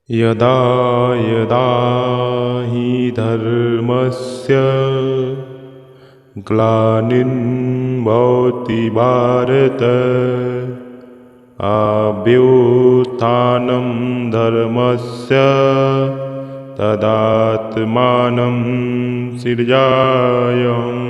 यदा यदा हि धर्मस्य ग्लानिर्भवति भारत अभ्युत्थानं धर्मस्य तदात्मानं सृजाम्यहम्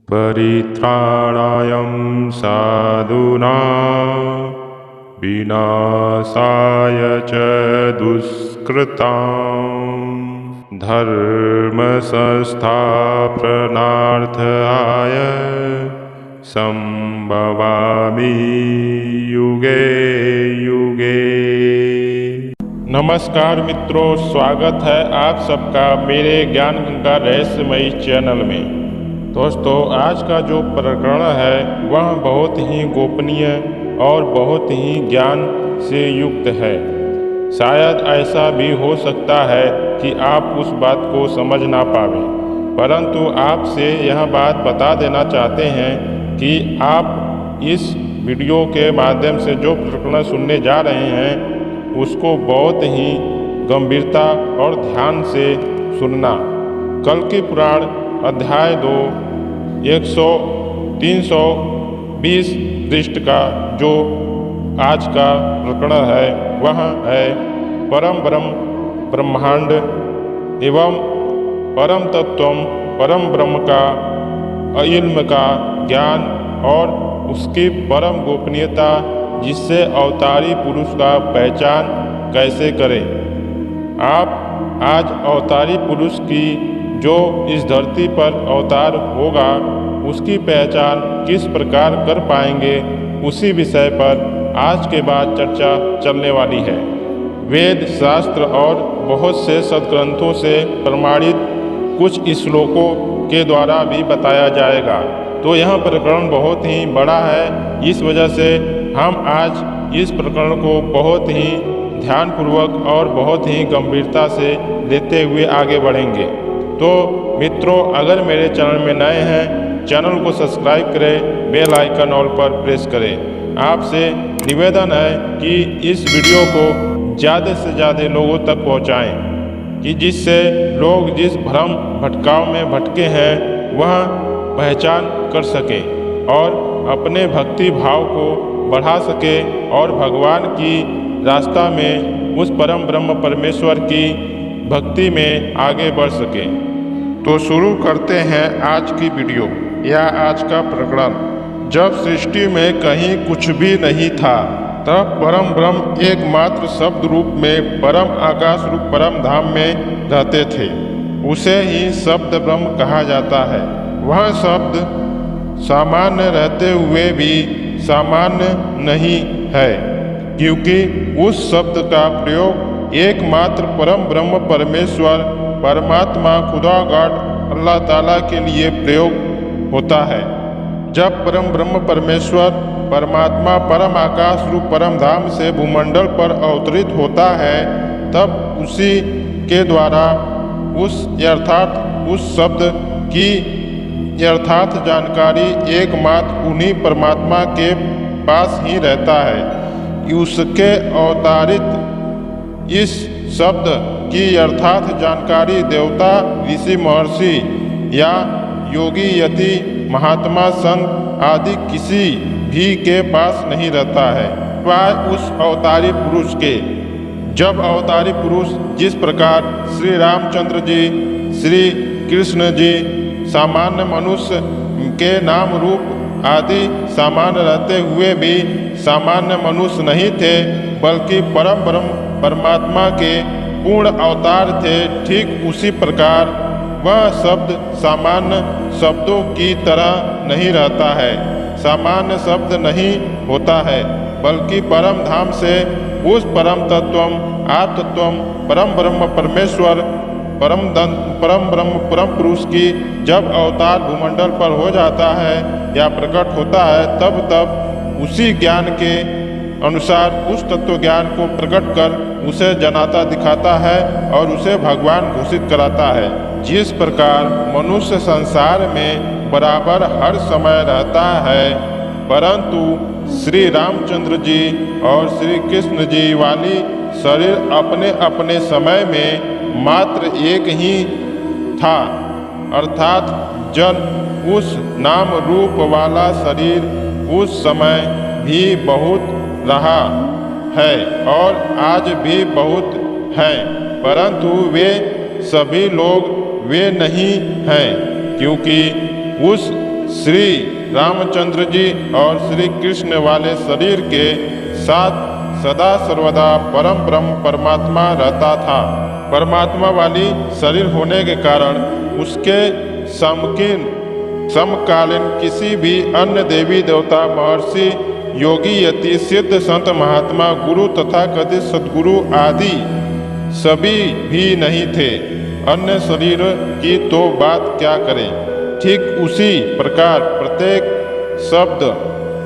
परित्राणाय साधूनां विनाशाय च दुष्कृतां धर्म संस्थापनार्थाय संभवामि युगे युगे। नमस्कार मित्रों, स्वागत है आप सबका मेरे ज्ञान गंगा रहस्यमयी चैनल में। दोस्तों, आज का जो प्रकरण है वह बहुत ही गोपनीय और बहुत ही ज्ञान से युक्त है। शायद ऐसा भी हो सकता है कि आप उस बात को समझ ना पावें, परंतु आपसे यह बात बता देना चाहते हैं कि आप इस वीडियो के माध्यम से जो प्रकरण सुनने जा रहे हैं उसको बहुत ही गंभीरता और ध्यान से सुनना। कल्कि पुराण अध्याय 2 320 पृष्ठ का जो आज का प्रकरण है वह है परम ब्रह्म ब्रह्मांड एवं परम तत्व परम ब्रह्म का इल्म का ज्ञान और उसकी परम गोपनीयता, जिससे अवतारी पुरुष का पहचान कैसे करें। आप आज अवतारी पुरुष की जो इस धरती पर अवतार होगा उसकी पहचान किस प्रकार कर पाएंगे, उसी विषय पर आज के बाद चर्चा चलने वाली है। वेद शास्त्र और बहुत से सदग्रंथों से प्रमाणित कुछ श्लोकों के द्वारा भी बताया जाएगा। तो यह प्रकरण बहुत ही बड़ा है, इस वजह से हम आज इस प्रकरण को बहुत ही ध्यानपूर्वक और बहुत ही गंभीरता से लेते हुए आगे बढ़ेंगे। तो मित्रों, अगर मेरे चैनल में नए हैं, चैनल को सब्सक्राइब करें, बेल आइकन ऑल पर प्रेस करें। आपसे निवेदन है कि इस वीडियो को ज़्यादा से ज़्यादा लोगों तक पहुंचाएं, कि जिससे लोग जिस भ्रम भटकाव में भटके हैं वह पहचान कर सकें और अपने भक्ति भाव को बढ़ा सके और भगवान की रास्ता में उस परम ब्रह्म परमेश्वर की भक्ति में आगे बढ़ सके। तो शुरू करते हैं आज की वीडियो या आज का प्रकरण। जब सृष्टि में कहीं कुछ भी नहीं था तब परम ब्रह्म एकमात्र शब्द रूप में परम आकाश रूप परम धाम में रहते थे। उसे ही शब्द ब्रह्म कहा जाता है। वह शब्द सामान्य रहते हुए भी सामान्य नहीं है, क्योंकि उस शब्द का प्रयोग एकमात्र परम ब्रह्म परमेश्वर परमात्मा खुदागाड अल्लाह ताला के लिए प्रयोग होता है। जब परम ब्रह्म परमेश्वर परमात्मा परम आकाश रूप परम धाम से भूमंडल पर अवतरित होता है, तब उसी के द्वारा उस शब्द की यथार्थ जानकारी एकमात्र उन्हीं परमात्मा के पास ही रहता है। उसके अवतारित इस शब्द की यथार्थ जानकारी देवता, ऋषि, महर्षि या योगी, यति, महात्मा, संत आदि किसी भी के पास नहीं रहता है, वह उस अवतारी पुरुष के। जब अवतारी पुरुष जिस प्रकार श्री रामचंद्र जी, श्री कृष्ण जी सामान्य मनुष्य के नाम रूप आदि सामान्य रहते हुए भी सामान्य मनुष्य नहीं थे, बल्कि परम ब्रह्म परमात्मा के पूर्ण अवतार थे, ठीक उसी प्रकार वह शब्द सामान्य शब्दों की तरह नहीं रहता है। सामान्य शब्द नहीं होता है, बल्कि परम धाम से उस परम तत्वम आत्मतत्वम परम ब्रह्म परमेश्वर परम ब्रह्म परम पुरुष की जब अवतार भूमंडल पर हो जाता है या प्रकट होता है, तब उसी ज्ञान के अनुसार उस तत्व ज्ञान को प्रकट कर उसे जनाता दिखाता है और उसे भगवान घोषित कराता है। जिस प्रकार मनुष्य संसार में बराबर हर समय रहता है, परंतु श्री रामचंद्र जी और श्री कृष्ण जी वाली शरीर अपने अपने समय में मात्र एक ही था, अर्थात जन उस नाम रूप वाला शरीर उस समय भी बहुत रहा है और आज भी बहुत हैं, परंतु वे सभी लोग वे नहीं हैं, क्योंकि उस श्री रामचंद्र जी और श्री कृष्ण वाले शरीर के साथ सदा सर्वदा परम ब्रह्म परमात्मा रहता था। परमात्मा वाली शरीर होने के कारण उसके समकालीन किसी भी अन्य देवी देवता, महर्षि, योगी, यति, सिद्ध, संत, महात्मा, गुरु तथा कथित सद्गुरु आदि सभी भी नहीं थे। अन्य शरीर की तो बात क्या करें। ठीक उसी प्रकार प्रत्येक शब्द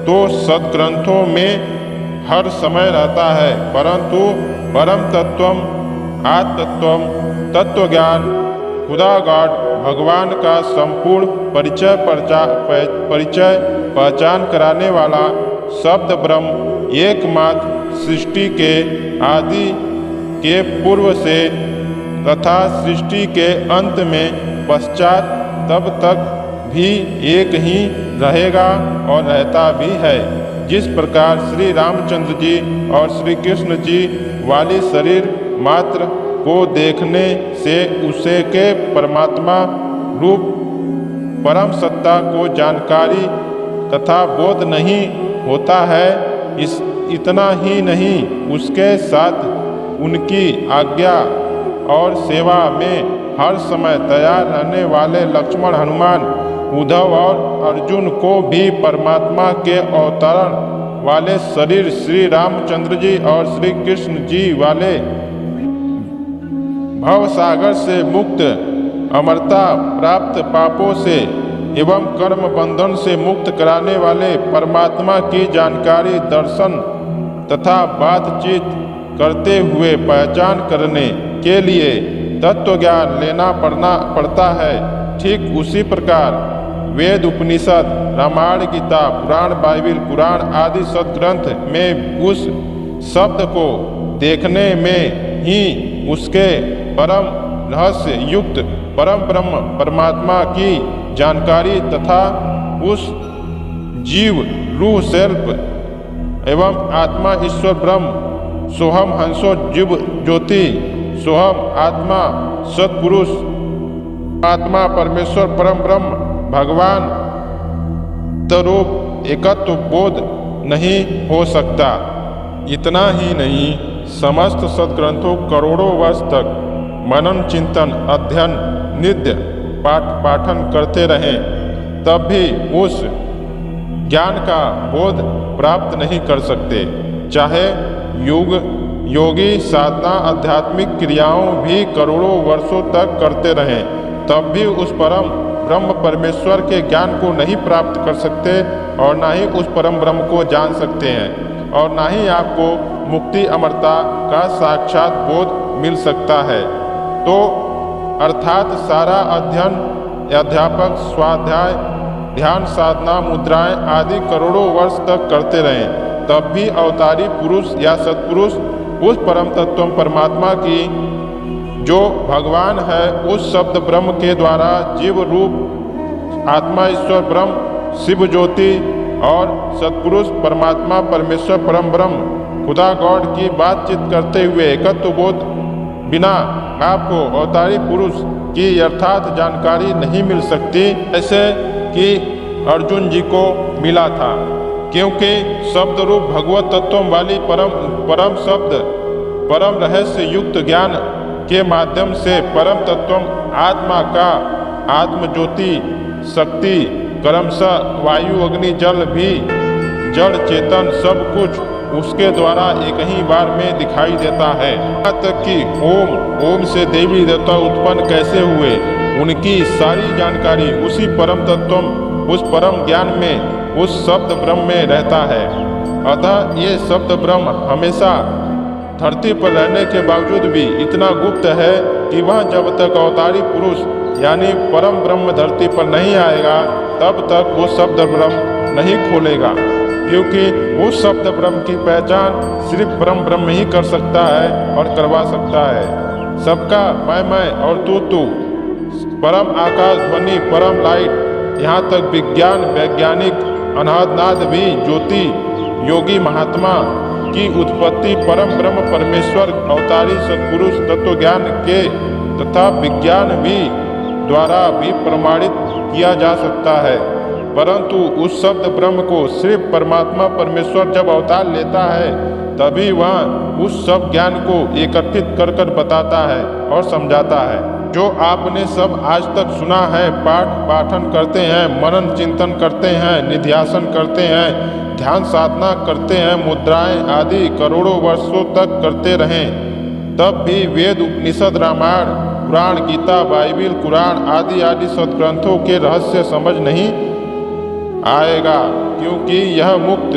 तो सद्ग्रंथों में हर समय रहता है, परंतु परम तत्वम, आत्मतत्वम, तत्व ज्ञान, खुदा गॉड, भगवान का संपूर्ण परिचय पहचान कराने वाला शब्द ब्रह्म एकमात्र सृष्टि के आदि के पूर्व से तथा सृष्टि के अंत में पश्चात तब तक भी एक ही रहेगा और रहता भी है। जिस प्रकार श्री रामचंद्र जी और श्री कृष्ण जी वाली शरीर मात्र को देखने से उसे के परमात्मा रूप परम सत्ता को जानकारी तथा बोध नहीं होता है, इतना ही नहीं उसके साथ उनकी आज्ञा और सेवा में हर समय तैयार रहने वाले लक्ष्मण, हनुमान, उद्धव और अर्जुन को भी परमात्मा के अवतरण वाले शरीर श्री रामचंद्र जी और श्री कृष्ण जी वाले भव सागर से मुक्त, अमरता प्राप्त, पापों से एवं कर्म बंधन से मुक्त कराने वाले परमात्मा की जानकारी, दर्शन तथा बातचीत करते हुए पहचान करने के लिए तत्व ज्ञान लेना पड़ता है। ठीक उसी प्रकार वेद, उपनिषद, रामायण, गीता, पुराण, बाइबिल, पुराण आदि सद्ग्रंथ में उस शब्द को देखने में ही उसके परम रहस्य युक्त परम ब्रह्म परमात्मा की जानकारी तथा उस जीव रूह सेल्फ एवं आत्मा ईश्वर ब्रह्म, सोहम हंसो जीव ज्योति, सोहम आत्मा सत्पुरुष, आत्मा परमेश्वर परम ब्रह्म भगवान तरूप एकत्व बोध नहीं हो सकता। इतना ही नहीं, समस्त सद्ग्रंथों करोड़ों वर्ष तक मनन, चिंतन, अध्ययन, नित्य पाठन करते रहें, तब भी उस ज्ञान का बोध प्राप्त नहीं कर सकते। चाहे योगी साधना, आध्यात्मिक क्रियाओं भी करोड़ों वर्षों तक करते रहें, तब भी उस परम ब्रह्म परमेश्वर के ज्ञान को नहीं प्राप्त कर सकते और ना ही उस परम ब्रह्म को जान सकते हैं और ना ही आपको मुक्ति, अमरता का साक्षात बोध मिल सकता है। तो अर्थात सारा अध्ययन, अध्यापक, स्वाध्याय, ध्यान, साधना, मुद्राएं आदि करोड़ों वर्ष तक करते रहें, तब भी अवतारी पुरुष या सत्पुरुष उस परम तत्व परमात्मा की जो भगवान है उस शब्द ब्रह्म के द्वारा जीव रूप आत्मा ईश्वर ब्रह्म, शिव ज्योति और सत्पुरुष परमात्मा परमेश्वर परम ब्रह्म खुदा गॉड की बातचीत करते हुए एकत्व बोध बिना आपको अवतारी पुरुष की यथार्थ जानकारी नहीं मिल सकती, ऐसे कि अर्जुन जी को मिला था। क्योंकि शब्द रूप भगवत तत्व वाली परम शब्द, परम रहस्य युक्त ज्ञान के माध्यम से परम तत्व आत्मा का आत्म ज्योति शक्ति क्रमशः वायु, अग्नि, जल भी जड़ चेतन सब कुछ उसके द्वारा एक ही बार में दिखाई देता है। यहाँ तक कि ओम से देवी देवता उत्पन्न कैसे हुए, उनकी सारी जानकारी उसी परम तत्व, उस परम ज्ञान में, उस शब्द ब्रह्म में रहता है। अतः ये शब्द ब्रह्म हमेशा धरती पर रहने के बावजूद भी इतना गुप्त है कि वह जब तक अवतारी पुरुष यानी परम ब्रह्म धरती पर नहीं आएगा, तब तक वो शब्द ब्रह्म नहीं खोलेगा, क्योंकि उस शब्द ब्रह्म की पहचान सिर्फ परम ब्रह्म ही कर सकता है और करवा सकता है। सबका मैं और तू, परम आकाश ध्वनि, परम लाइट, यहाँ तक विज्ञान वैज्ञानिक अनाहतनाद भी ज्योति, योगी महात्मा की उत्पत्ति परम ब्रह्म परमेश्वर अवतारी सत्पुरुष तत्व ज्ञान के तथा विज्ञान भी द्वारा भी प्रमाणित किया जा सकता है। परंतु उस शब्द ब्रह्म को सिर्फ परमात्मा परमेश्वर जब अवतार लेता है तभी वह उस सब ज्ञान को एकत्रित कर कर बताता है और समझाता है। जो आपने सब आज तक सुना है, पाठ पाठन करते हैं, मनन चिंतन करते हैं, निध्यासन करते हैं, ध्यान साधना करते हैं, मुद्राएं आदि करोड़ों वर्षों तक करते रहें, तब भी वेद उपनिषद रामायण पुराण गीता बाइबिल कुरान आदि आदि सदग्रंथों के रहस्य समझ नहीं आएगा, क्योंकि यह मुक्त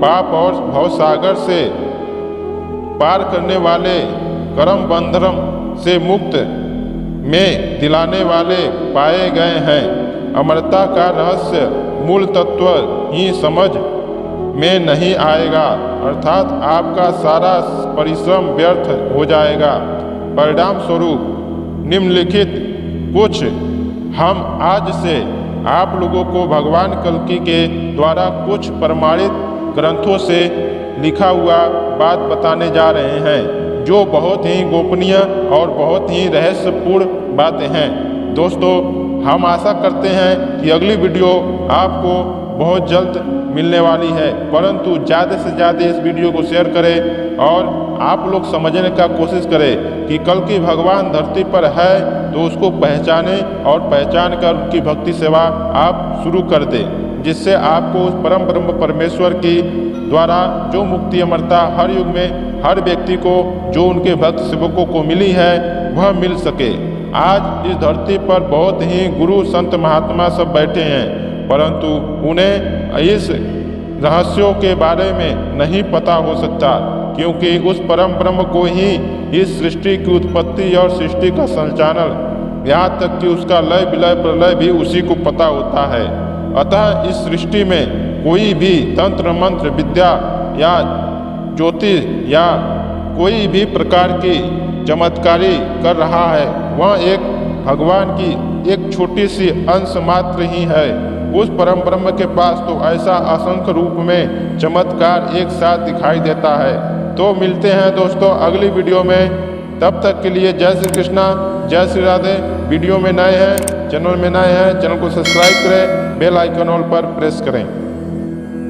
पाप और भवसागर से पार करने वाले कर्म बंधन से मुक्त में दिलाने वाले पाए गए हैं। अमरता का रहस्य मूल तत्व ही समझ में नहीं आएगा, अर्थात आपका सारा परिश्रम व्यर्थ हो जाएगा। परिणाम स्वरूप निम्नलिखित कुछ हम आज से आप लोगों को भगवान कल्कि के द्वारा कुछ प्रमाणित ग्रंथों से लिखा हुआ बात बताने जा रहे हैं, जो बहुत ही गोपनीय और बहुत ही रहस्यपूर्ण बातें हैं। दोस्तों, हम आशा करते हैं कि अगली वीडियो आपको बहुत जल्द मिलने वाली है, परंतु ज़्यादा से ज़्यादा इस वीडियो को शेयर करें और आप लोग समझने का कोशिश करें कि कल्कि भगवान धरती पर है तो उसको पहचाने और पहचान कर उनकी भक्ति सेवा आप शुरू कर दें, जिससे आपको उस परम ब्रह्म परमेश्वर की द्वारा जो मुक्ति अमरता हर युग में हर व्यक्ति को जो उनके भक्त सेवकों को मिली है वह मिल सके। आज इस धरती पर बहुत ही गुरु संत महात्मा सब बैठे हैं, परंतु उन्हें इस रहस्यों के बारे में नहीं पता हो सकता, क्योंकि उस परम ब्रह्म को ही इस सृष्टि की उत्पत्ति और सृष्टि का संचालन, यहाँ तक कि उसका लय विलय प्रलय भी उसी को पता होता है। अतः इस सृष्टि में कोई भी तंत्र मंत्र विद्या या ज्योतिष या कोई भी प्रकार की चमत्कारी कर रहा है, वह एक भगवान की एक छोटी सी अंश मात्र ही है। उस परम ब्रह्म के पास तो ऐसा असंख्य रूप में चमत्कार एक साथ दिखाई देता है। तो मिलते हैं दोस्तों अगली वीडियो में, तब तक के लिए जय श्री कृष्णा, जय श्री राधे। वीडियो में नए हैं, चैनल में नए हैं, चैनल को सब्सक्राइब करें, बेल आइकन ऑल पर प्रेस करें।